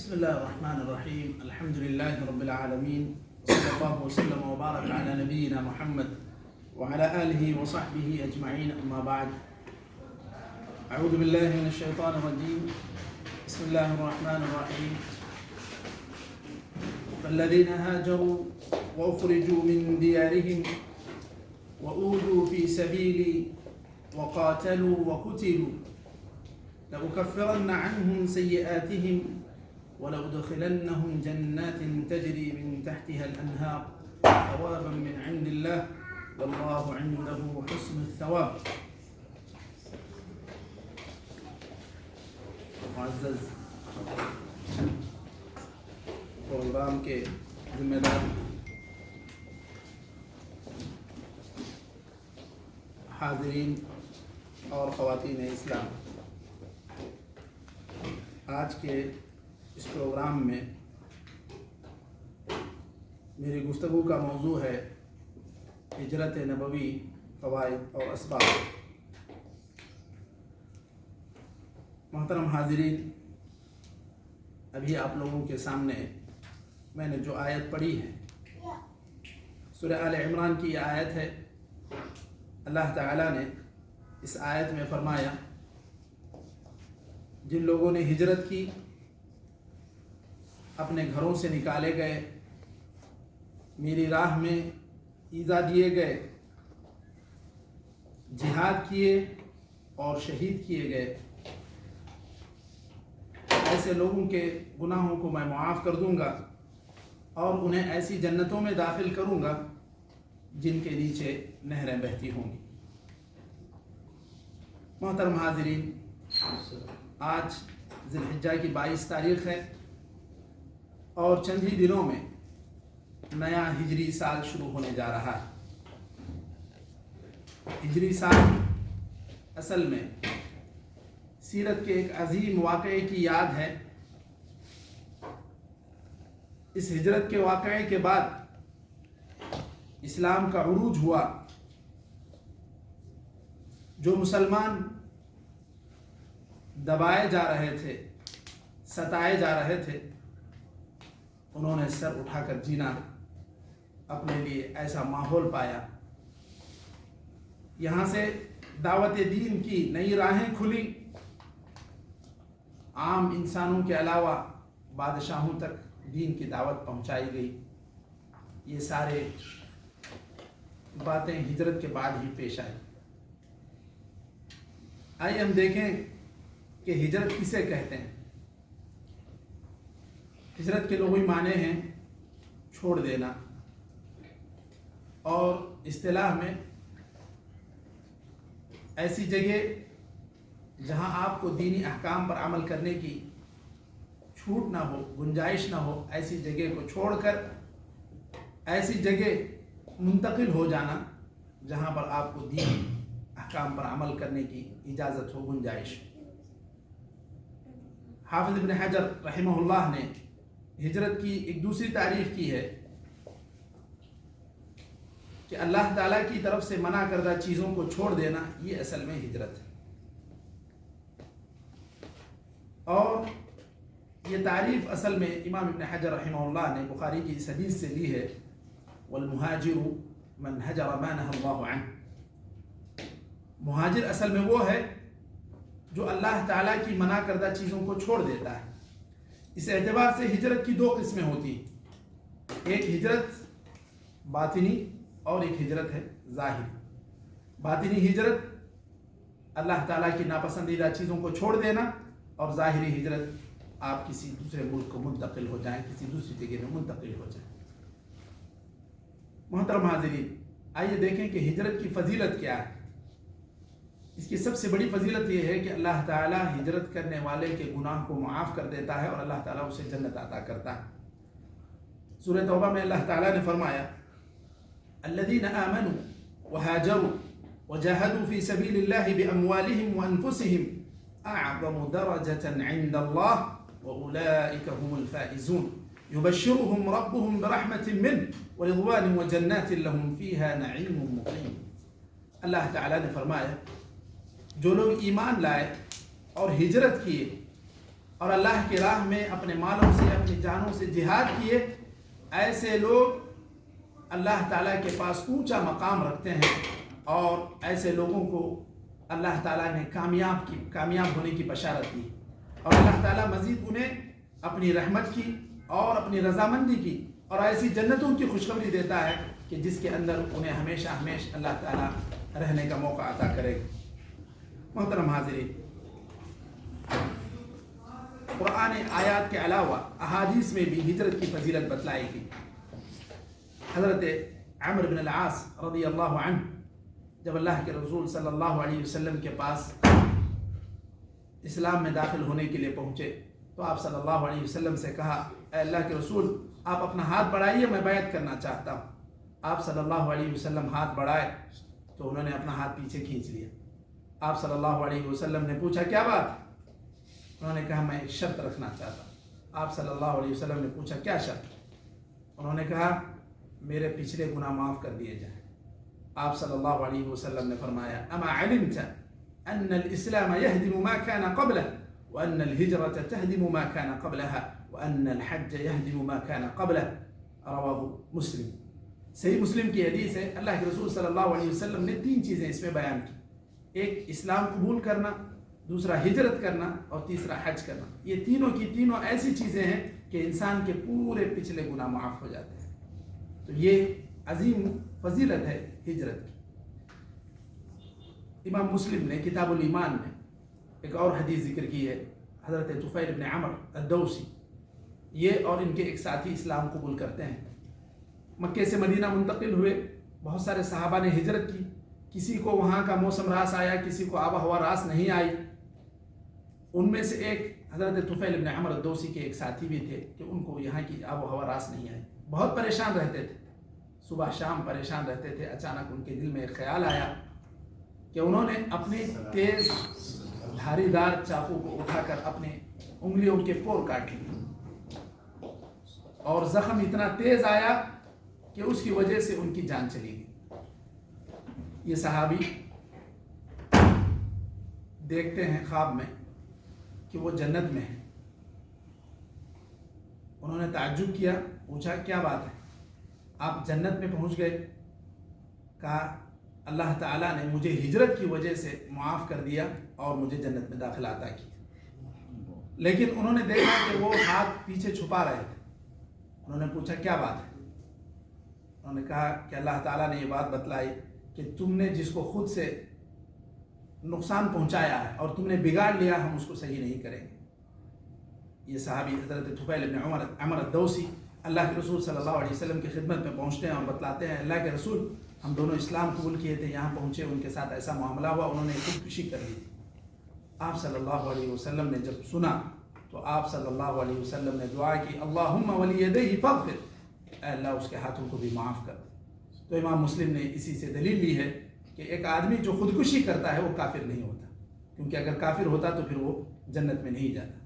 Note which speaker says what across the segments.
Speaker 1: بسم الله الرحمن الرحيم. الحمد لله رب العالمين، وصلى الله وسلم وبارك على نبينا محمد وعلى آله وصحبه أجمعين. أما بعد، أعوذ بالله من الشيطان الرجيم. بسم الله الرحمن الرحيم. فالذين هاجروا وأخرجوا من ديارهم وأوذوا في سبيلي وقاتلوا وقتلوا لأكفرن عنهم سيئاتهم ولأدخلنهم جنات تجري من تحتها الأنهار ثوابا من عند الله والله عنده حسن الثواب. معزز پروگرام کے ذمہ دار حاضرین اور خواتین اسلام، آج کے اس پروگرام میں میری گفتگو کا موضوع ہے ہجرت نبوی، فوائد اور اسباب۔ محترم حاضرین، ابھی آپ لوگوں کے سامنے میں نے جو آیت پڑھی ہے، سورہ آل عمران کی یہ آیت ہے۔ اللہ تعالیٰ نے اس آیت میں فرمایا، جن لوگوں نے ہجرت کی، اپنے گھروں سے نکالے گئے، میری راہ میں ایذا دیے گئے، جہاد کیے اور شہید کیے گئے، ایسے لوگوں کے گناہوں کو میں معاف کر دوں گا اور انہیں ایسی جنتوں میں داخل کروں گا جن کے نیچے نہریں بہتی ہوں گی۔ محترم حاضرین، آج ذی الحجہ کی 22 تاریخ ہے اور چند ہی دنوں میں نیا ہجری سال شروع ہونے جا رہا ہے۔ ہجری سال اصل میں سیرت کے ایک عظیم واقعے کی یاد ہے۔ اس ہجرت کے واقعے کے بعد اسلام کا عروج ہوا۔ جو مسلمان دبائے جا رہے تھے، ستائے جا رہے تھے، انہوں نے سر اٹھا کر جینا، اپنے لیے ایسا ماحول پایا۔ یہاں سے دعوت دین کی نئی راہیں کھلی، عام انسانوں کے علاوہ بادشاہوں تک دین کی دعوت پہنچائی گئی۔ یہ سارے باتیں ہجرت کے بعد ہی پیش آئی۔ آئیے ہم دیکھیں کہ ہجرت کسے کہتے ہیں۔ ہجرت کے لغوی معنی ہیں چھوڑ دینا، اور اصطلاح میں ایسی جگہ جہاں آپ کو دینی احکام پر عمل کرنے کی چھوٹ نہ ہو، گنجائش نہ ہو، ایسی جگہ کو چھوڑ کر ایسی جگہ منتقل ہو جانا جہاں پر آپ کو دینی احکام پر عمل کرنے کی اجازت ہو، گنجائش۔ حافظ ابن حجر رحمہ اللہ نے ہجرت کی ایک دوسری تعریف کی ہے کہ اللہ تعالیٰ کی طرف سے منع کردہ چیزوں کو چھوڑ دینا، یہ اصل میں ہجرت ہے۔ اور یہ تعریف اصل میں امام ابن حجر رحمہ اللہ نے بخاری کی اس حدیث سے لی ہے، والمہاجر من ہجر ما نہى اللہ عنہ۔ مہاجر اصل میں وہ ہے جو اللہ تعالیٰ کی منع کردہ چیزوں کو چھوڑ دیتا ہے۔ اس اعتبار سے ہجرت کی دو قسمیں ہوتی ہیں، ایک ہجرت باطنی اور ایک ہجرت ہے ظاہری۔ باطنی ہجرت اللہ تعالیٰ کی ناپسندیدہ چیزوں کو چھوڑ دینا، اور ظاہری ہجرت آپ کسی دوسرے ملک کو منتقل ہو جائیں، کسی دوسری جگہ میں منتقل ہو جائیں۔ محترم حاضرین، آئیے دیکھیں کہ ہجرت کی فضیلت کیا ہے۔ اس کی سب سے بڑی فضیلت یہ ہے کہ اللہ تعالیٰ ہجرت کرنے والے کے گناہ کو معاف کر دیتا ہے اور اللہ تعالیٰ اسے جنت عطا کرتا ہے۔ سورہ توبہ میں اللہ تعالیٰ نے فرمایا، الذین آمنوا وہاجروا وجاہدوا فی سبیل اللہ باموالہم وانفسہم اعظم درجۃ عند اللہ واولئک هم الفائزون یبشرهم ربهم برحمۃ منہ ورضوان وجنات لهم فیہا نعیم مقیم۔ اللہ تعالیٰ نے فرمایا، جو لوگ ایمان لائے اور ہجرت کیے اور اللہ کی راہ میں اپنے مالوں سے اپنی جانوں سے جہاد کیے، ایسے لوگ اللہ تعالیٰ کے پاس اونچا مقام رکھتے ہیں، اور ایسے لوگوں کو اللہ تعالیٰ نے کامیاب ہونے کی بشارت دی، اور اللہ تعالیٰ مزید انہیں اپنی رحمت کی اور اپنی رضامندی کی اور ایسی جنتوں کی خوشخبری دیتا ہے کہ جس کے اندر انہیں ہمیشہ اللہ تعالیٰ رہنے کا موقع عطا کرے گا۔ محترم حاضرین، قرآن آیات کے علاوہ احادیث میں بھی ہجرت کی فضیلت بتلائی گئی۔ حضرت عمرو بن العاص رضی اللہ عنہ جب اللہ کے رسول صلی اللہ علیہ وسلم کے پاس اسلام میں داخل ہونے کے لیے پہنچے تو آپ صلی اللہ علیہ وسلم سے کہا، اے اللہ کے رسول، آپ اپنا ہاتھ بڑھائیے، میں بیعت کرنا چاہتا ہوں۔ آپ صلی اللہ علیہ وسلم ہاتھ بڑھائے تو انہوں نے اپنا ہاتھ پیچھے کھینچ لیا۔ آپ صلی اللہ علیہ وسلم نے پوچھا، کیا بات؟ انہوں نے کہا، میں ایک شرط رکھنا چاہتا ہوں۔ آپ صلی اللہ علیہ وسلم نے پوچھا، کیا شرط؟ انہوں نے کہا، میرے پچھلے گناہ معاف کر دیے جائیں۔ آپ صلی اللہ علیہ وسلم نے فرمایا، اما علمت ان الاسلام يهدم ما كان قبله وان الهجرة تهدم ما كان قبلها وان الحج يهدم ما كان قبله، رواه مسلم۔ صحیح مسلم کی حدیث ہے، اللہ کے رسول صلی اللہ علیہ وسلم نے 3 چیزیں اس میں بیان کی، ایک اسلام قبول کرنا، دوسرا ہجرت کرنا، اور تیسرا حج کرنا۔ یہ تینوں کی تینوں ایسی چیزیں ہیں کہ انسان کے پورے پچھلے گناہ معاف ہو جاتے ہیں۔ تو یہ عظیم فضیلت ہے ہجرت کی۔ امام مسلم نے کتاب الایمان میں ایک اور حدیث ذکر کی ہے، حضرت طفیل بن عمر الدوسی، یہ اور ان کے ایک ساتھی اسلام قبول کرتے ہیں۔ مکہ سے مدینہ منتقل ہوئے، بہت سارے صحابہ نے ہجرت کی، کسی کو وہاں کا موسم راس آیا، کسی کو آب و ہوا راس نہیں آئی۔ ان میں سے ایک حضرت طفیل بن عمر الدوسی کے ایک ساتھی بھی تھے کہ ان کو یہاں کی آب و ہوا راس نہیں آئی، بہت پریشان رہتے تھے، صبح شام پریشان رہتے تھے۔ اچانک ان کے دل میں ایک خیال آیا کہ انہوں نے اپنی تیز دھاری دار چاقو کو اٹھا کر اپنے انگلیوں کے پور کاٹ لیے، اور زخم اتنا تیز آیا کہ اس کی وجہ سے ان کی جان چلی گئی۔ یہ صحابی دیکھتے ہیں خواب میں کہ وہ جنت میں ہے۔ انہوں نے تعجب کیا، پوچھا، کیا بات ہے، آپ جنت میں پہنچ گئے؟ کہا، اللہ تعالیٰ نے مجھے ہجرت کی وجہ سے معاف کر دیا اور مجھے جنت میں داخلہ عطا کیا۔ لیکن انہوں نے دیکھا کہ وہ ہاتھ پیچھے چھپا رہے تھے۔ انہوں نے پوچھا، کیا بات ہے؟ انہوں نے کہا کہ اللہ تعالیٰ نے یہ بات بتلائی کہ تم نے جس کو خود سے نقصان پہنچایا ہے اور تم نے بگاڑ لیا، ہم اس کو صحیح نہیں کریں گے۔ یہ صحابی حضرت طفیل بن عمر الدوسی اللہ کے رسول صلی اللہ علیہ وسلم کی خدمت میں پہنچتے ہیں اور بتلاتے ہیں، اللہ کے رسول، ہم دونوں اسلام قبول کیے تھے، یہاں پہنچے، ان کے ساتھ ایسا معاملہ ہوا، انہوں نے خودکشی کر لی تھی۔ آپ صلی اللہ علیہ وسلم نے جب سنا تو آپ صلی اللہ علیہ وسلم نے دعا کی، اللہم ولیدیہ فاغفر، اے اللہ اس کے ہاتھوں کو بھی معاف کر۔ تو امام مسلم نے اسی سے دلیل لی ہے کہ ایک آدمی جو خودکشی کرتا ہے وہ کافر نہیں ہوتا، کیونکہ اگر کافر ہوتا تو پھر وہ جنت میں نہیں جاتا۔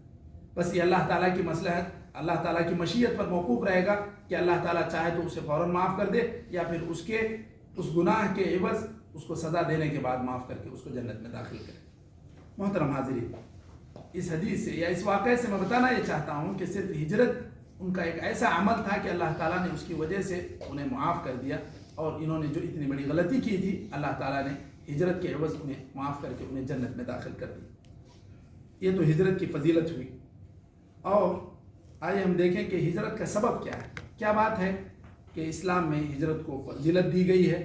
Speaker 1: بس یہ اللہ تعالیٰ کی مصلحت، اللہ تعالیٰ کی مشیت پر موقوف رہے گا کہ اللہ تعالیٰ چاہے تو اسے فوراً معاف کر دے، یا پھر اس گناہ کے عوض اس کو سزا دینے کے بعد معاف کر کے اس کو جنت میں داخل کرے۔ محترم حاضرین، اس حدیث سے یا اس واقعے سے میں بتانا یہ چاہتا ہوں کہ صرف ہجرت ان کا ایک ایسا عمل تھا کہ اللہ تعالیٰ نے اس کی وجہ سے انہیں معاف کر دیا، اور انہوں نے جو اتنی بڑی غلطی کی تھی اللہ تعالیٰ نے ہجرت کے عوض انہیں معاف کر کے انہیں جنت میں داخل کر دیا۔ یہ تو ہجرت کی فضیلت ہوئی۔ اور آئیے ہم دیکھیں کہ ہجرت کا سبب کیا ہے۔ کیا بات ہے کہ اسلام میں ہجرت کو فضیلت دی گئی ہے،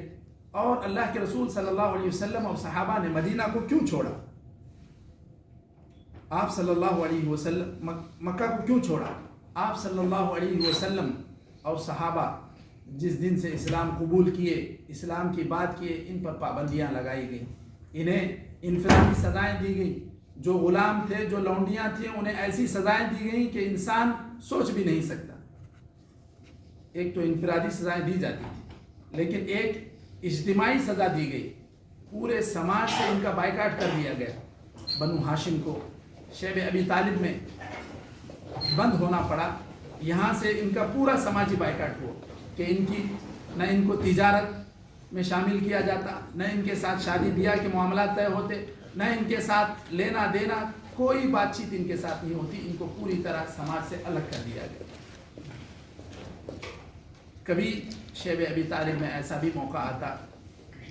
Speaker 1: اور اللہ کے رسول صلی اللہ علیہ وسلم اور صحابہ نے مدینہ کو کیوں چھوڑا؟ آپ صلی اللہ علیہ وسلم مکہ کو کیوں چھوڑا؟ آپ صلی اللہ علیہ وسلم اور صحابہ جس دن سے اسلام قبول کیے، اسلام کی بات کیے، ان پر پابندیاں لگائی گئیں، انہیں انفرادی سزائیں دی گئیں۔ جو غلام تھے، جو لونڈیاں تھیں، انہیں ایسی سزائیں دی گئیں کہ انسان سوچ بھی نہیں سکتا۔ ایک تو انفرادی سزائیں دی جاتی تھی، لیکن ایک اجتماعی سزا دی گئی، پورے سماج سے ان کا بائیکاٹ کر دیا گیا۔ بنو ہاشم کو شیب ابی طالب میں بند ہونا پڑا، یہاں سے ان کا پورا سماجی بائیکاٹ ہوا کہ نہ ان کو تجارت میں شامل کیا جاتا، نہ ان کے ساتھ شادی بیاہ کے معاملات طے ہوتے، نہ ان کے ساتھ لینا دینا کوئی بات چیت ان کے ساتھ نہیں ہوتی، ان کو پوری طرح سماج سے الگ کر دیا گیا۔ کبھی شیب ابی طالب میں ایسا بھی موقع آتا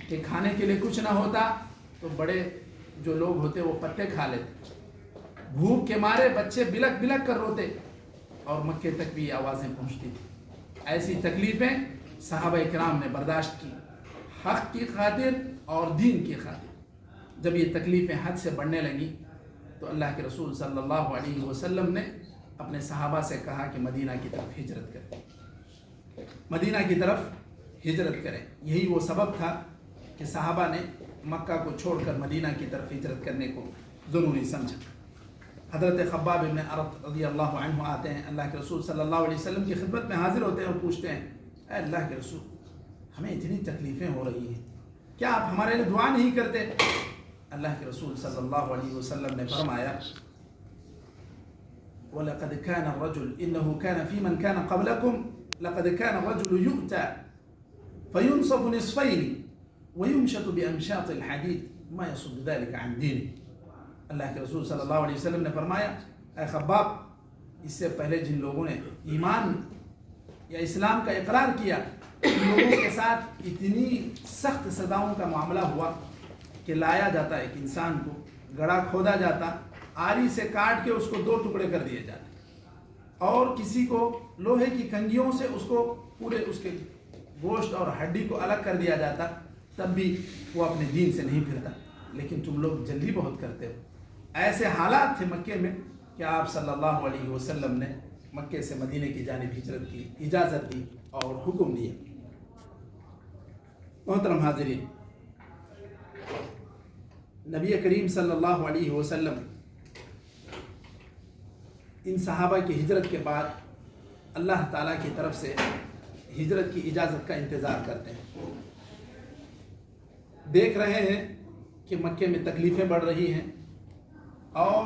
Speaker 1: کہ کھانے کے لیے کچھ نہ ہوتا تو بڑے جو لوگ ہوتے وہ پتے کھا لیتے، بھوک کے مارے بچے بلک بلک کر روتے اور مکے تک بھی آوازیں پہنچتی تھی۔ ایسی تکلیفیں صحابہ کرام نے برداشت کی، حق کی خاطر اور دین کی خاطر۔ جب یہ تکلیفیں حد سے بڑھنے لگیں تو اللہ کے رسول صلی اللہ علیہ وسلم نے اپنے صحابہ سے کہا کہ مدینہ کی طرف ہجرت کریں، مدینہ کی طرف ہجرت کریں۔ یہی وہ سبب تھا کہ صحابہ نے مکہ کو چھوڑ کر مدینہ کی طرف ہجرت کرنے کو ضروری سمجھا۔ حضرت خباب بن ارت رضی اللہ عنہ آتے ہیں، اللہ کے رسول صلی اللہ علیہ وسلم کی خدمت میں حاضر ہوتے ہیں اور پوچھتے ہیں، اے اللہ کے رسول، ہمیں اتنی تکلیفیں ہو رہی ہیں، کیا آپ ہمارے لیے دعا نہیں کرتے؟ اللہ کے رسول صلی اللہ علیہ وسلم نے فرمایا، وَلَقَدْ كَانَ الرَّجُلُ إِنَّهُ كَانَ فِي مَنْ كَانَ قَبْلَكُمْ لَقَدْ كَانَ الرَّجُلُ يُؤْتَى فَيُنْصَفُ نِصْفَيْنِ وَيُمْشَطُ بِأَمْشَاطِ الْحَدِيدِ مَا يَصُدُّ ذَلِكَ عَنْ دِينِهِ۔ اللہ کے رسول صلی اللہ علیہ وسلم نے فرمایا، اے خباب، اس سے پہلے جن لوگوں نے ایمان یا اسلام کا اقرار کیا، ان لوگوں کے ساتھ اتنی سخت سزاؤں کا معاملہ ہوا کہ لایا جاتا ایک انسان کو، گڑھا کھودا جاتا، آری سے کاٹ کے اس کو دو ٹکڑے کر دیے جاتے، اور کسی کو لوہے کی کنگھیوں سے اس کو پورے اس کے گوشت اور ہڈی کو الگ کر دیا جاتا، تب بھی وہ اپنے دین سے نہیں پھرتا۔ لیکن تم لوگ جلدی بہت کرتے ہو۔ ایسے حالات تھے مکے میں کہ آپ صلی اللہ علیہ وسلم نے مکے سے مدینے کی جانب ہجرت کی اجازت دی اور حکم دیا۔ محترم حاضرین، نبی کریم صلی اللہ علیہ وسلم ان صحابہ کی ہجرت کے بعد اللہ تعالیٰ کی طرف سے ہجرت کی اجازت کا انتظار کرتے ہیں۔ دیکھ رہے ہیں کہ مکے میں تکلیفیں بڑھ رہی ہیں اور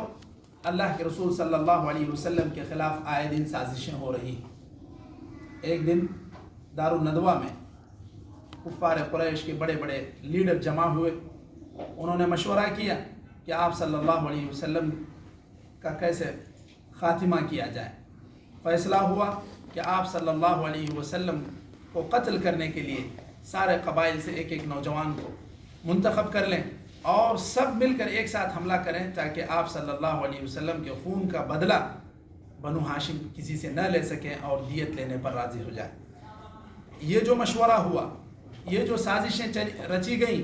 Speaker 1: اللہ کے رسول صلی اللہ علیہ وسلم کے خلاف آئے دن سازشیں ہو رہی ہیں۔ ایک دن دارالندوہ میں کفار قریش کے بڑے بڑے لیڈر جمع ہوئے، انہوں نے مشورہ کیا کہ آپ صلی اللہ علیہ وسلم کا کیسے خاتمہ کیا جائے۔ فیصلہ ہوا کہ آپ صلی اللہ علیہ وسلم کو قتل کرنے کے لیے سارے قبائل سے ایک ایک نوجوان کو منتخب کر لیں اور سب مل کر ایک ساتھ حملہ کریں، تاکہ آپ صلی اللہ علیہ وسلم کے خون کا بدلہ بنو ہاشم کسی سے نہ لے سکیں اور دیت لینے پر راضی ہو جائے۔ یہ جو مشورہ ہوا، یہ جو سازشیں رچی گئیں،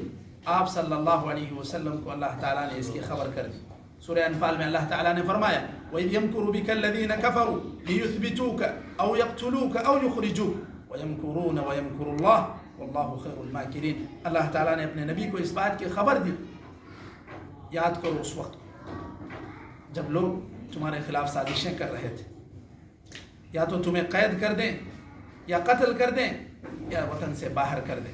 Speaker 1: آپ صلی اللہ علیہ وسلم کو اللہ تعالیٰ نے اس کی خبر کر دی۔ سورہ انفال میں اللہ تعالیٰ نے فرمایا، وَإِذْ يَمْكُرُ بِكَ الَّذِينَ كَفَرُوا لِيُثْبِتُوكَ أَوْ يَقْتُلُوكَ أَوْ يُخْرِجُوكَ وَيَمْكُرُونَ وَيَمْكُرُ اللَّهُ وَاللَّهُ خَيْرُ الْمَاكِرِينَ۔ اللہ تعالیٰ نے اپنے نبی کو اس بات کی خبر دی۔ یاد کرو اس وقت جب لوگ تمہارے خلاف سازشیں کر رہے تھے، یا تو تمہیں قید کر دیں یا قتل کر دیں یا وطن سے باہر کر دیں۔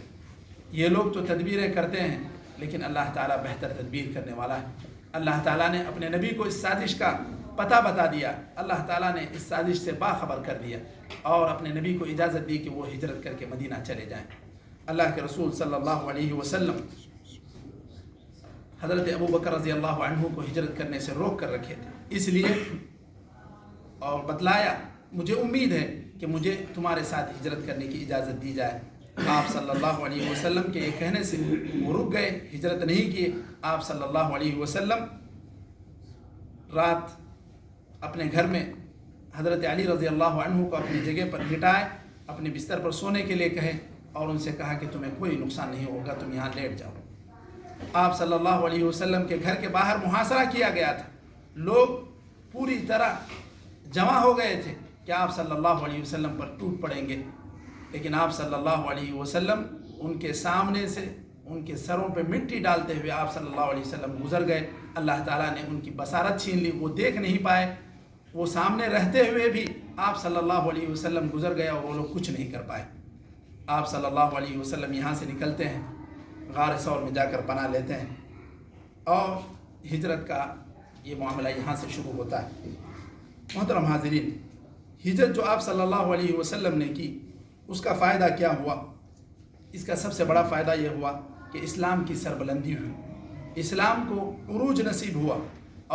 Speaker 1: یہ لوگ تو تدبیریں کرتے ہیں، لیکن اللہ تعالیٰ بہتر تدبیر کرنے والا ہے۔ اللہ تعالیٰ نے اپنے نبی کو اس سازش کا پتہ بتا دیا، اللہ تعالیٰ نے اس سازش سے باخبر کر دیا اور اپنے نبی کو اجازت دی کہ وہ ہجرت کر کے مدینہ چلے جائیں۔ اللہ کے رسول صلی اللہ علیہ وسلم حضرت ابو بکر رضی اللہ عنہ کو ہجرت کرنے سے روک کر رکھے تھے، اس لیے اور بتلایا، مجھے امید ہے کہ مجھے تمہارے ساتھ ہجرت کرنے کی اجازت دی جائے۔ آپ صلی اللہ علیہ وسلم کے یہ کہنے سے وہ رک گئے، ہجرت نہیں کیے۔ آپ صلی اللہ علیہ وسلم رات اپنے گھر میں حضرت علی رضی اللہ عنہ کو اپنی جگہ پر لٹائے، اپنے بستر پر سونے کے لیے کہے اور ان سے کہا کہ تمہیں کوئی نقصان نہیں ہوگا، تم یہاں لیٹ جاؤ۔ آپ صلی اللہ علیہ وسلم کے گھر کے باہر محاصرہ کیا گیا تھا، لوگ پوری طرح جمع ہو گئے تھے کہ آپ صلی اللہ علیہ وسلم پر ٹوٹ پڑیں گے، لیکن آپ صلی اللہ علیہ وسلم ان کے سامنے سے ان کے سروں پہ مٹی ڈالتے ہوئے آپ صلی اللہ علیہ وسلم گزر گئے۔ اللہ تعالیٰ نے ان کی بصارت چھین لی، وہ دیکھ نہیں پائے، وہ سامنے رہتے ہوئے بھی آپ صلی اللہ علیہ وسلم گزر گئے اور وہ لوگ کچھ نہیں کر پائے۔ آپ صلی اللہ علیہ وسلم یہاں سے نکلتے ہیں، غار ثور میں جا کر پناہ لیتے ہیں اور ہجرت کا یہ معاملہ یہاں سے شروع ہوتا ہے۔ محترم حاضرین، ہجرت جو آپ صلی اللہ علیہ وسلم نے کی، اس کا فائدہ کیا ہوا؟ اس کا سب سے بڑا فائدہ یہ ہوا کہ اسلام کی سربلندی ہوئی، اسلام کو عروج نصیب ہوا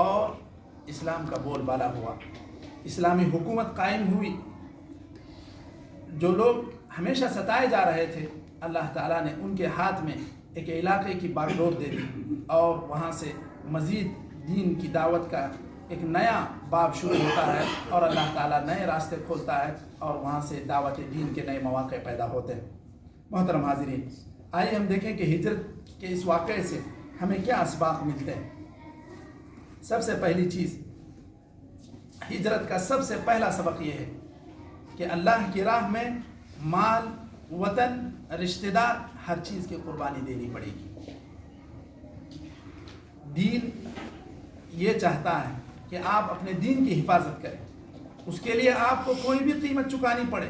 Speaker 1: اور اسلام کا بول بالا ہوا، اسلامی حکومت قائم ہوئی۔ جو لوگ ہمیشہ ستائے جا رہے تھے، اللہ تعالیٰ نے ان کے ہاتھ میں ایک علاقے کی باغ ڈور دے دی، اور وہاں سے مزید دین کی دعوت کا ایک نیا باب شروع ہوتا ہے، اور اللہ تعالیٰ نئے راستے کھولتا ہے، اور وہاں سے دعوت دین کے نئے مواقع پیدا ہوتے ہیں۔ محترم حاضرین، آئیے ہم دیکھیں کہ ہجرت کے اس واقعے سے ہمیں کیا اسباق ملتے ہیں۔ سب سے پہلی چیز، ہجرت کا سب سے پہلا سبق یہ ہے کہ اللہ کی راہ میں مال، وطن، رشتہ دار، ہر چیز کی قربانی دینی پڑے گی۔ دین یہ چاہتا ہے کہ آپ اپنے دین کی حفاظت کریں، اس کے لیے آپ کو کوئی بھی قیمت چکانی پڑے،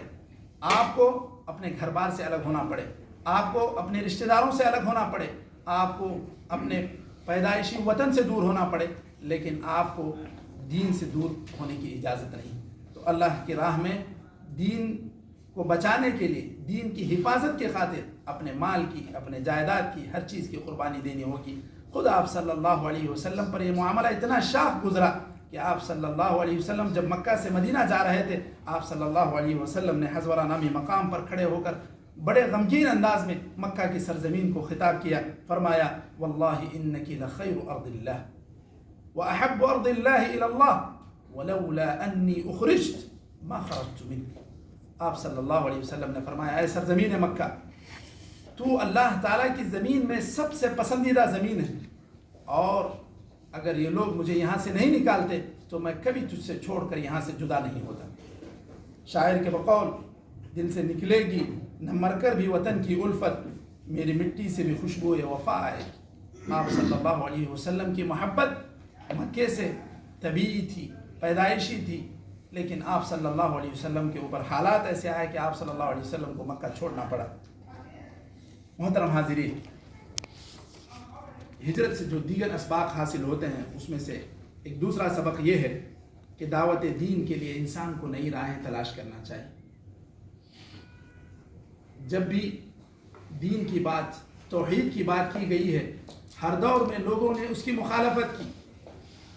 Speaker 1: آپ کو اپنے گھر بار سے الگ ہونا پڑے، آپ کو اپنے رشتہ داروں سے الگ ہونا پڑے، آپ کو اپنے پیدائشی وطن سے دور ہونا پڑے، لیکن آپ کو دین سے دور ہونے کی اجازت نہیں۔ تو اللہ کی راہ میں دین کو بچانے کے لیے، دین کی حفاظت کے خاطر اپنے مال کی، اپنے جائیداد کی، ہر چیز کی قربانی دینی ہوگی۔ خود آپ صلی اللہ علیہ وسلم پر یہ معاملہ اتنا شاق گزرا کہ آپ صلی اللہ علیہ وسلم جب مکہ سے مدینہ جا رہے تھے، آپ صلی اللہ علیہ وسلم نے حزورہ نامی مقام پر کھڑے ہو کر بڑے غمگین انداز میں مکہ کی سرزمین کو خطاب کیا، فرمایا واللہ انکی لخیر ارض اللہ واحب ارض اللہ الی اللہ ولولا انی اخرجت ما خرجت منک۔ آپ صلی اللہ علیہ وسلم نے فرمایا، اے سرزمین مکہ، تو اللہ تعالیٰ کی زمین میں سب سے پسندیدہ زمین ہے، اور اگر یہ لوگ مجھے یہاں سے نہیں نکالتے تو میں کبھی تجھ سے چھوڑ کر یہاں سے جدا نہیں ہوتا۔ شاعر کے بقول، دل سے نکلے گی نہ مر کر بھی وطن کی الفت، میری مٹی سے بھی خوشبو وفا آئے۔ آپ صلی اللہ علیہ وسلم کی محبت مکے سے طبیعی تھی، پیدائشی تھی، لیکن آپ صلی اللہ علیہ وسلم کے اوپر حالات ایسے آئے کہ آپ صلی اللہ علیہ وسلم کو مکہ چھوڑنا پڑا۔ محترم حاضرین، ہجرت سے جو دیگر اسباق حاصل ہوتے ہیں، اس میں سے ایک دوسرا سبق یہ ہے کہ دعوت دین کے لیے انسان کو نئی راہیں تلاش کرنا چاہیے۔ جب بھی دین کی بات، توحید کی بات کی گئی ہے، ہر دور میں لوگوں نے اس کی مخالفت کی،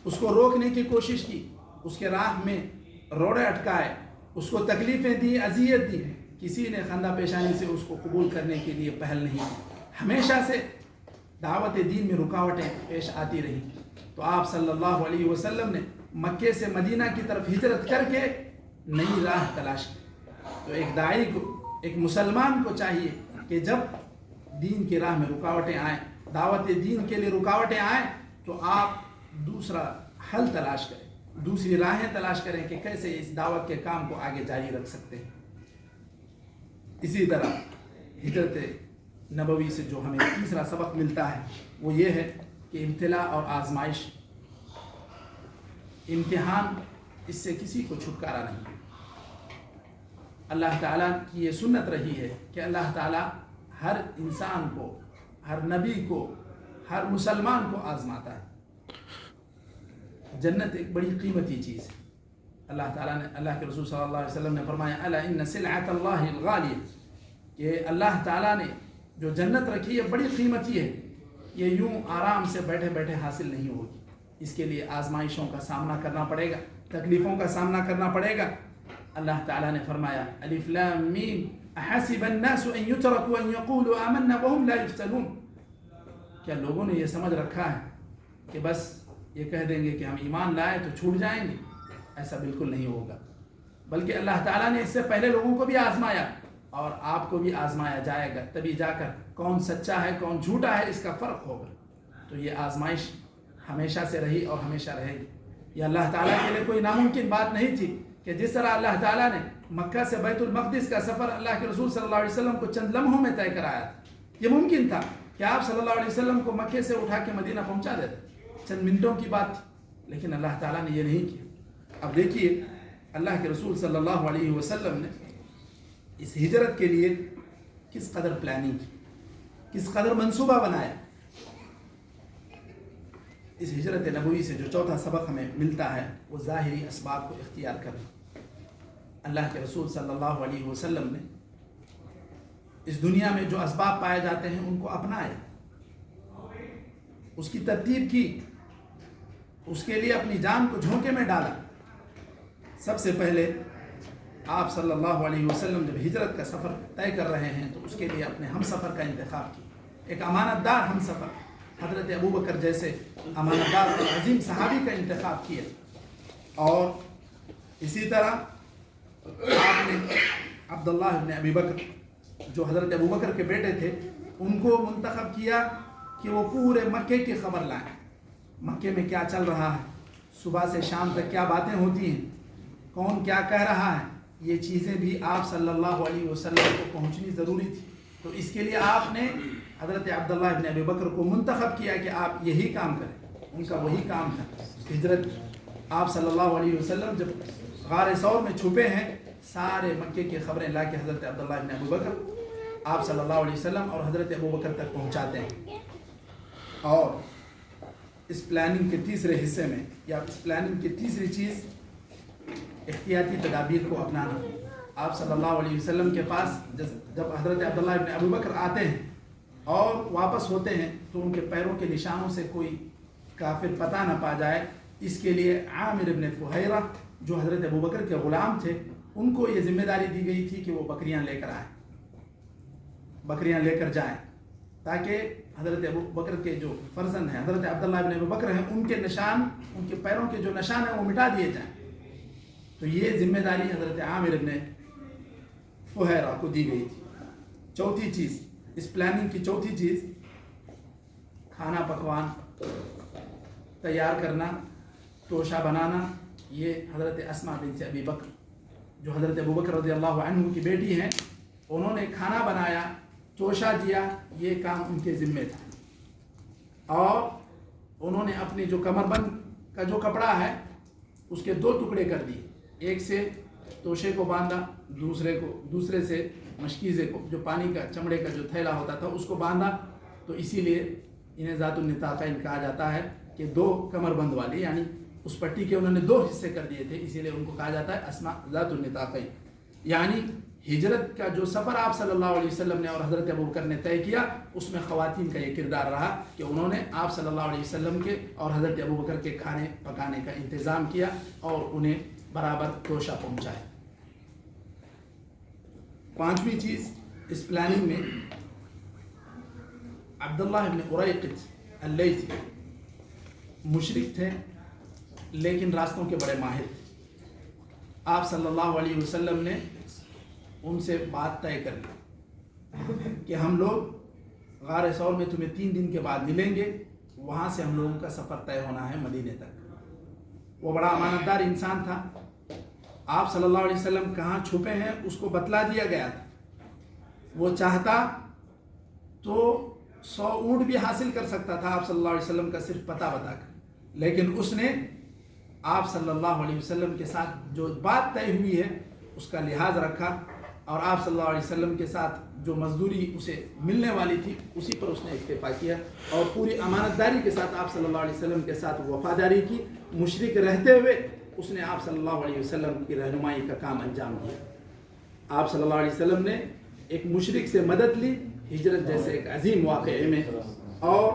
Speaker 1: اس کو روکنے کی کوشش کی، اس کے راہ میں روڑے اٹکائے، اس کو تکلیفیں دی، اذیت دی، کسی نے خندہ پیشانی سے اس کو قبول کرنے کے لیے پہل نہیں کی۔ ہمیشہ سے دعوت دین میں رکاوٹیں پیش آتی رہی، تو آپ صلی اللہ علیہ وسلم نے مکے سے مدینہ کی طرف ہجرت کر کے نئی راہ تلاش کی۔ تو ایک داعی کو، ایک مسلمان کو چاہیے کہ جب دین کی راہ میں رکاوٹیں آئیں، دعوت دین کے لیے رکاوٹیں آئیں، تو آپ دوسرا حل تلاش کریں، دوسری راہیں تلاش کریں کہ کیسے اس دعوت کے کام کو آگے جاری رکھ سکتے ہیں۔ اسی طرح ہجرت نبوی سے جو ہمیں تیسرا سبق ملتا ہے وہ یہ ہے کہ ابتلا اور آزمائش، امتحان، اس سے کسی کو چھٹکارا نہیں۔ اللہ تعالیٰ کی یہ سنت رہی ہے کہ اللہ تعالیٰ ہر انسان کو، ہر نبی کو، ہر مسلمان کو آزماتا ہے۔ جنت ایک بڑی قیمتی چیز ہے۔ اللہ تعالیٰ نے، اللہ کے رسول صلی اللہ علیہ وسلم نے فرمایا الا ان سلعۃ اللہ الغالیہ، کہ اللہ تعالیٰ نے جو جنت رکھی ہے بڑی قیمتی ہے، یہ یوں آرام سے بیٹھے بیٹھے حاصل نہیں ہوگی، اس کے لیے آزمائشوں کا سامنا کرنا پڑے گا، تکلیفوں کا سامنا کرنا پڑے گا۔ اللہ تعالیٰ نے فرمایا الف لام میم احسب الناس ان يتركوا ان يقولوا آمنا وهم لا يفتنون، کیا لوگوں نے یہ سمجھ رکھا ہے کہ بس یہ کہہ دیں گے کہ ہم ایمان لائے تو چھوٹ جائیں گے؟ ایسا بالکل نہیں ہوگا، بلکہ اللہ تعالیٰ نے اس سے پہلے لوگوں کو بھی آزمایا اور آپ کو بھی آزمایا جائے گا، تبھی جا کر کون سچا ہے کون جھوٹا ہے اس کا فرق ہوگا۔ تو یہ آزمائش ہمیشہ سے رہی اور ہمیشہ رہے گی۔ یہ اللہ تعالیٰ کے لیے کوئی ناممکن بات نہیں تھی کہ جس طرح اللہ تعالیٰ نے مکہ سے بیت المقدس کا سفر اللہ کے رسول صلی اللہ علیہ وسلم کو چند لمحوں میں طے کرایا تھا۔ یہ ممکن تھا کہ آپ صلی اللہ علیہ وسلم کو مکے سے اٹھا کے مدینہ پہنچا دیتے، چند منٹوں کی بات تھی، لیکن اللہ تعالیٰ نے یہ نہیں کیا۔ اب دیکھیے اللہ کے رسول صلی اللہ علیہ وسلم نے اس ہجرت کے لیے کس قدر پلاننگ کی، کس قدر منصوبہ بنایا۔ اس ہجرت نبوی سے جو چوتھا سبق ہمیں ملتا ہے وہ ظاہری اسباب کو اختیار کرنا۔ اللہ کے رسول صلی اللہ علیہ وسلم نے اس دنیا میں جو اسباب پائے جاتے ہیں ان کو اپنایا، اس کی ترتیب کی، اس کے لیے اپنی جان کو جھونکے میں ڈالا۔ سب سے پہلے آپ صلی اللہ علیہ وسلم جب ہجرت کا سفر طے کر رہے ہیں تو اس کے لیے اپنے ہم سفر کا انتخاب کیا، ایک امانت دار ہم سفر حضرت ابو بکر جیسے امانت دار اور عظیم صحابی کا انتخاب کیا۔ اور اسی طرح آپ نے عبداللہ ابن ابی بکر جو حضرت ابو بکر کے بیٹے تھے ان کو منتخب کیا کہ وہ پورے مکے کی خبر لائیں، مکے میں کیا چل رہا ہے، صبح سے شام تک کیا باتیں ہوتی ہیں، کون کیا کہہ رہا ہے، یہ چیزیں بھی آپ صلی اللہ علیہ وسلم کو پہنچنی ضروری تھی۔ تو اس کے لیے آپ نے حضرت عبداللہ ابن ابی بکر کو منتخب کیا کہ آپ یہی کام کریں، ان کا وہی کام تھا ہجرت۔ آپ صلی اللہ علیہ وسلم جب غار ثور میں چھپے ہیں، سارے مکے کی خبریں لا کے حضرت عبداللہ ابن ابی بکر آپ صلی اللہ علیہ وسلم اور حضرت ابو بکر تک پہنچاتے ہیں۔ اور اس پلاننگ کے تیسرے حصے میں یا اس پلاننگ کی تیسری چیز احتیاطی تدابیر کو اپنانا۔ آپ صلی اللہ علیہ وسلم کے پاس جب حضرت عبداللہ ابن ابو بکر آتے ہیں اور واپس ہوتے ہیں تو ان کے پیروں کے نشانوں سے کوئی کافر پتہ نہ پا جائے، اس کے لیے عامر ابن فہیرہ جو حضرت ابو بکر کے غلام تھے ان کو یہ ذمہ داری دی گئی تھی کہ وہ بکریاں لے کر آئیں، بکریاں لے کر جائیں، تاکہ حضرت ابو بکر کے جو فرزند ہیں حضرت عبداللہ ابن ابو بکر ہیں ان کے نشان، ان کے پیروں کے جو نشان ہیں وہ مٹا دیے جائیں۔ تو یہ ذمہ داری حضرت عامر ابن فہیرہ کو دی گئی تھی۔ چوتھی چیز، اس پلاننگ کی چوتھی چیز، کھانا پکوان تیار کرنا، توشہ بنانا۔ یہ حضرت اسماء بنت ابی بکر جو حضرت ابو بکر رضی اللہ عنہ کی بیٹی ہیں، انہوں نے کھانا بنایا، توشہ دیا، یہ کام ان کے ذمے تھا۔ اور انہوں نے اپنی جو کمر بند کا جو کپڑا ہے اس کے 2 ٹکڑے کر دیے، ایک سے توشے کو باندھا، دوسرے سے مشکیزے کو، جو پانی کا چمڑے کا جو تھیلا ہوتا تھا اس کو باندھا۔ تو اسی لیے انہیں ذات النطاقین کہا جاتا ہے کہ 2 کمر بند والی، یعنی اس پٹی کے انہوں نے 2 حصے کر دیے تھے، اسی لیے ان کو کہا جاتا ہے اسماء ذات النطاقین۔ یعنی ہجرت کا جو سفر آپ صلی اللہ علیہ وسلم نے اور حضرت ابو بکر نے طے کیا، اس میں خواتین کا یہ کردار رہا کہ انہوں نے آپ صلی اللہ علیہ وسلم کے اور حضرت ابو بکر کے کھانے پکانے کا انتظام کیا اور انہیں برابر توشہ پہنچایا۔ 5ویں چیز اس پلاننگ میں، عبداللہ ابن اریقط اللیثی مشرک تھے لیکن راستوں کے بڑے ماہر تھے۔ آپ صلی اللہ علیہ وسلم نے ان سے بات طے کر لی کہ ہم لوگ غار ثور میں تمہیں 3 دن کے بعد ملیں گے، وہاں سے ہم لوگوں کا سفر طے ہونا ہے مدینے تک۔ وہ بڑا امانت دار انسان تھا، آپ صلی اللہ علیہ وسلم کہاں چھپے ہیں اس کو بتلا دیا گیا تھا۔ وہ چاہتا تو 100 اونٹ بھی حاصل کر سکتا تھا آپ صلی اللہ علیہ وسلم کا صرف پتہ بتا کر، لیکن اس نے آپ صلی اللہ علیہ وسلم کے ساتھ جو بات طے ہوئی ہے اس کا لحاظ رکھا، اور آپ صلی اللہ علیہ وسلم کے ساتھ جو مزدوری اسے ملنے والی تھی اسی پر اس نے اکتفا کیا، اور پوری امانت داری کے ساتھ آپ صلی اللہ علیہ وسلم کے ساتھ وفاداری کی۔ مشرک رہتے ہوئے اس نے آپ صلی اللہ علیہ وسلم کی رہنمائی کا کام انجام دیا۔ آپ صلی اللہ علیہ وسلم نے ایک مشرک سے مدد لی ہجرت جیسے ایک عظیم واقعے میں، اور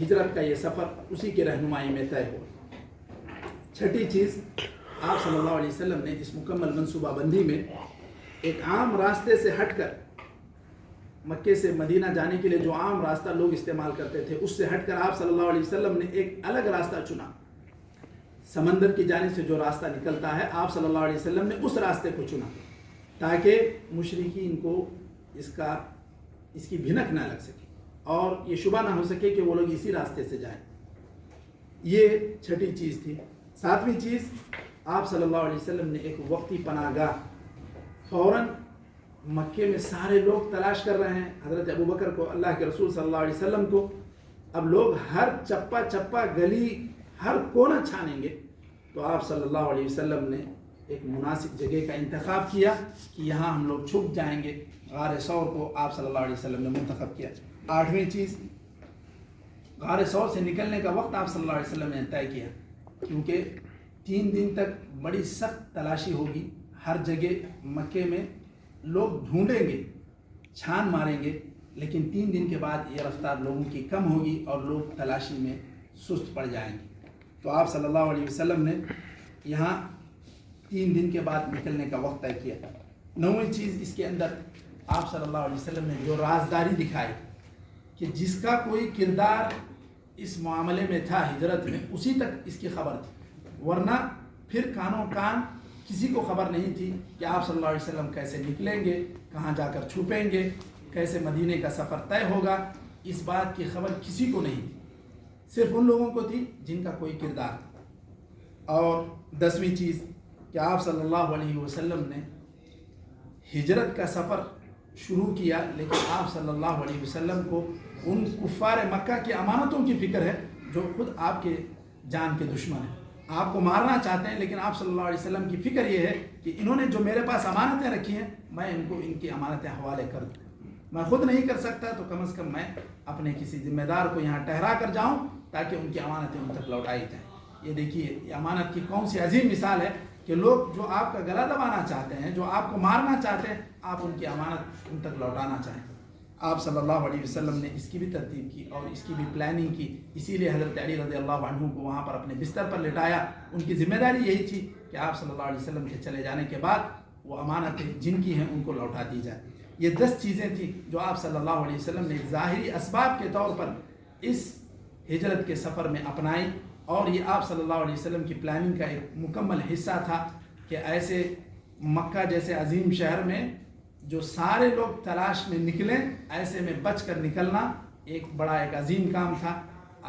Speaker 1: ہجرت کا یہ سفر اسی کی رہنمائی میں طے ہوا۔ 6ٹھی چیز، آپ صلی اللہ علیہ وسلم نے اس مکمل منصوبہ بندی میں ایک عام راستے سے ہٹ کر، مکے سے مدینہ جانے کے لیے جو عام راستہ لوگ استعمال کرتے تھے اس سے ہٹ کر آپ صلی اللہ علیہ وسلم نے ایک الگ راستہ چنا۔ سمندر کی جانب سے جو راستہ نکلتا ہے آپ صلی اللہ علیہ وسلم نے اس راستے کو چنا تاکہ مشرکین کو اس کی بھنک نہ لگ سکے اور یہ شبہ نہ ہو سکے کہ وہ لوگ اسی راستے سے جائیں۔ یہ 6ٹھی چیز تھی۔ 7ویں چیز، آپ صلی اللہ علیہ وسلم نے ایک وقتی پناہ گاہ، فوراً مکے میں سارے لوگ تلاش کر رہے ہیں حضرت ابو بکر کو، اللہ کے رسول صلی اللہ علیہ وسلم کو، اب لوگ ہر چپا گلی ہر کونا چھانیں گے، تو آپ صلی اللہ علیہ وسلم نے ایک مناسب جگہ کا انتخاب کیا کہ یہاں ہم لوگ چھپ جائیں گے۔ غار ثور کو آپ صلی اللہ علیہ وسلم نے منتخب کیا۔ 8ویں چیز، غار ثور سے نکلنے کا وقت آپ صلی اللہ علیہ وسلم نے طے کیا، کیونکہ 3 دن تک بڑی سخت تلاشی ہوگی، ہر جگہ مکے میں لوگ ڈھونڈیں گے، چھان ماریں گے، لیکن 3 دن کے بعد یہ رفتار لوگوں کی کم ہوگی اور لوگ تلاشی میں سست پڑ جائیں گے۔ تو آپ صلی اللہ علیہ وسلم نے یہاں 3 دن کے بعد نکلنے کا وقت طے کیا۔ 9ویں چیز اس کے اندر آپ صلی اللہ علیہ وسلم نے جو رازداری دکھائی کہ جس کا کوئی کردار اس معاملے میں تھا ہجرت میں، اسی تک اس کی خبر تھی، ورنہ پھر کانوں کان کسی کو خبر نہیں تھی کہ آپ صلی اللہ علیہ وسلم کیسے نکلیں گے، کہاں جا کر چھپیں گے، کیسے مدینے کا سفر طے ہوگا، اس بات کی خبر کسی کو نہیں تھی، صرف ان لوگوں کو تھی جن کا کوئی کردار تھا۔ اور 10ویں چیز کہ آپ صلی اللہ علیہ وسلم نے ہجرت کا سفر شروع کیا، لیکن آپ صلی اللہ علیہ وسلم کو ان کفار مکہ کی امانتوں کی فکر ہے جو خود آپ کے جان کے دشمن ہیں، آپ کو مارنا چاہتے ہیں، لیکن آپ صلی اللہ علیہ وسلم کی فکر یہ ہے کہ انہوں نے جو میرے پاس امانتیں رکھی ہیں میں ان کو ان کی امانتیں حوالے کر دوں، میں خود نہیں کر سکتا تو کم از کم میں اپنے کسی ذمہ دار کو یہاں ٹھہرا کر جاؤں تاکہ ان کی امانتیں ان تک لوٹائی جائیں۔ یہ دیکھیے یہ امانت کی کون سی عظیم مثال ہے کہ لوگ جو آپ کا گلا دبانا چاہتے ہیں، جو آپ کو مارنا چاہتے ہیں، آپ ان کی امانت ان تک لوٹانا چاہیں۔ آپ صلی اللہ علیہ وسلم نے اس کی بھی ترتیب کی اور اس کی بھی پلاننگ کی، اسی لیے حضرت علی رضی اللہ عنہ کو وہاں پر اپنے بستر پر لٹایا۔ ان کی ذمہ داری یہی تھی کہ آپ صلی اللہ علیہ وسلم کے چلے جانے کے بعد وہ امانتیں جن کی ہیں ان کو لوٹا دی جائے۔ یہ 10 چیزیں تھیں جو آپ صلی اللہ علیہ وسلم نے ظاہری اسباب کے طور پر اس ہجرت کے سفر میں اپنائی، اور یہ آپ صلی اللہ علیہ وسلم کی پلاننگ کا ایک مکمل حصہ تھا کہ ایسے مکہ جیسے عظیم شہر میں جو سارے لوگ تلاش میں نکلیں، ایسے میں بچ کر نکلنا ایک عظیم کام تھا۔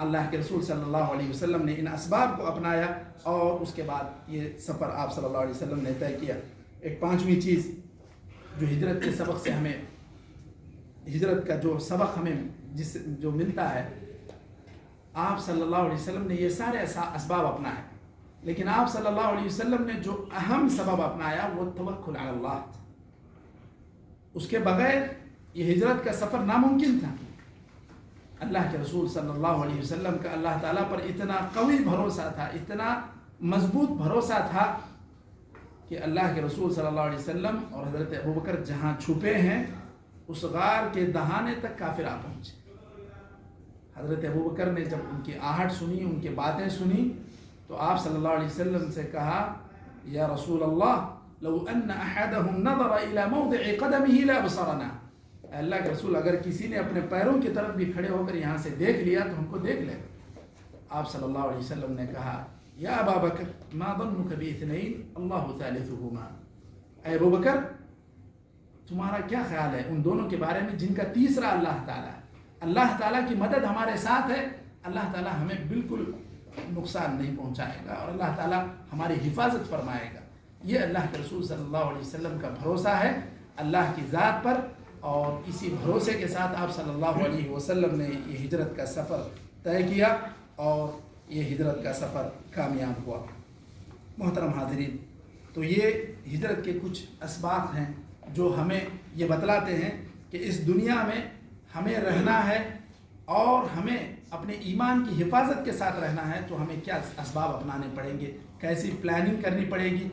Speaker 1: اللہ کے رسول صلی اللہ علیہ وسلم نے ان اسباب کو اپنایا اور اس کے بعد یہ سفر آپ صلی اللہ علیہ وسلم نے طے کیا۔ ایک 5ویں چیز جو ہجرت کے سبق سے ہمیں، ہجرت کا جو سبق ہمیں جو ملتا ہے، آپ صلی اللہ علیہ وسلم نے یہ سارے اسباب اپنائے، لیکن آپ صلی اللہ علیہ وسلم نے جو اہم سبب اپنایا وہ توکل علی اللہ تھا۔ اس کے بغیر یہ ہجرت کا سفر ناممکن تھا۔ اللہ کے رسول صلی اللہ علیہ وسلم کا اللہ تعالیٰ پر اتنا قوی بھروسہ تھا، اتنا مضبوط بھروسہ تھا کہ اللہ کے رسول صلی اللہ علیہ وسلم اور حضرت ابوبکر جہاں چھپے ہیں اس غار کے دہانے تک کافر آ پہنچے۔ حضرت ابوبکر نے جب ان کی آہٹ سنی، ان کی باتیں سنی، تو آپ صلی اللہ علیہ وسلم سے کہا، یا رسول اللہ لو ان احدهم نظر الى موضع قدمه لابصرنا، اللہ کے رسول اگر کسی نے اپنے پیروں کی طرف بھی کھڑے ہو کر یہاں سے دیکھ لیا تو ہم کو دیکھ لے۔ آپ صلی اللہ علیہ وسلم نے کہا، یا ابا بکر ما ظنك باثنين اللہ ثالثهما، اے ابو بکر تمہارا کیا خیال ہے ان دونوں کے بارے میں جن کا تیسرا اللہ تعالیٰ ہے؟ اللہ تعالیٰ کی مدد ہمارے ساتھ ہے، اللہ تعالیٰ ہمیں بالکل نقصان نہیں پہنچائے گا اور اللہ تعالیٰ ہماری حفاظت فرمائے گا۔ یہ اللہ کے رسول صلی اللہ علیہ وسلم کا بھروسہ ہے اللہ کی ذات پر، اور اسی بھروسے کے ساتھ آپ صلی اللہ علیہ وسلم نے یہ ہجرت کا سفر طے کیا اور یہ ہجرت کا سفر کامیاب ہوا۔ محترم حاضرین، تو یہ ہجرت کے کچھ اسباب ہیں جو ہمیں یہ بتلاتے ہیں کہ اس دنیا میں ہمیں رہنا ہے اور ہمیں اپنے ایمان کی حفاظت کے ساتھ رہنا ہے تو ہمیں کیا اسباب اپنانے پڑیں گے، کیسی پلاننگ کرنی پڑے گی،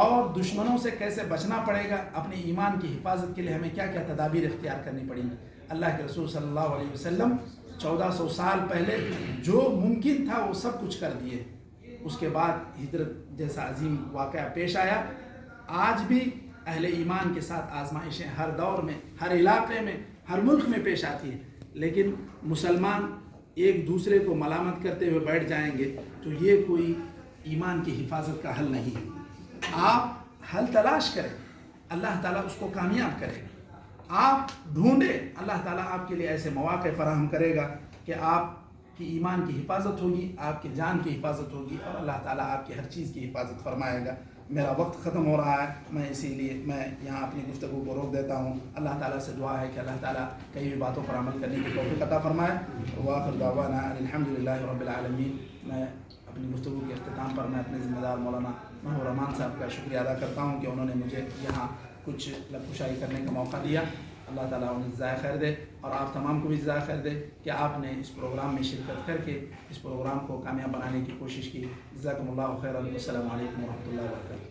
Speaker 1: اور دشمنوں سے کیسے بچنا پڑے گا، اپنے ایمان کی حفاظت کے لیے ہمیں کیا کیا تدابیر اختیار کرنی پڑیں گی۔ اللہ کے رسول صلی اللہ علیہ وسلم 1400 سال پہلے جو ممکن تھا وہ سب کچھ کر دیے، اس کے بعد ہجرت جیسا عظیم واقعہ پیش آیا۔ آج بھی اہل ایمان کے ساتھ آزمائشیں ہر دور میں، ہر علاقے میں، ہر ملک میں پیش آتی ہیں، لیکن مسلمان ایک دوسرے کو ملامت کرتے ہوئے بیٹھ جائیں گے تو یہ کوئی ایمان کی حفاظت کا حل نہیں ہے۔ آپ حل تلاش کریں، اللہ تعالیٰ اس کو کامیاب کرے گا۔ آپ ڈھونڈیں، اللہ تعالیٰ آپ کے لیے ایسے مواقع فراہم کرے گا کہ آپ کی ایمان کی حفاظت ہوگی، آپ کی جان کی حفاظت ہوگی اور اللہ تعالیٰ آپ کی ہر چیز کی حفاظت فرمائے گا۔ میرا وقت ختم ہو رہا ہے، میں اسی لیے میں یہاں اپنی گفتگو کو روک دیتا ہوں۔ اللہ تعالیٰ سے دعا ہے کہ اللہ تعالیٰ کئی بھی باتوں پر عمل کرنے کی توفیق عطا فرمائے۔ وآخر دعوانا الحمدللہ رب العالمین۔ میں اپنی گفتگو کے اختتام پر میں اپنے ذمہ دار مولانا محبوب الرحمان صاحب کا شکریہ ادا کرتا ہوں کہ انہوں نے مجھے یہاں کچھ لب کشائی کرنے کا موقع دیا۔ اللہ تعالیٰ انہیں جزائے خیر دے اور آپ تمام کو بھی جزائے خیر دے کہ آپ نے اس پروگرام میں شرکت کر کے اس پروگرام کو کامیاب بنانے کی کوشش کی۔ جزاکم اللہ خیرا۔ السلام علیکم ورحمۃ اللہ وبرکاتہ۔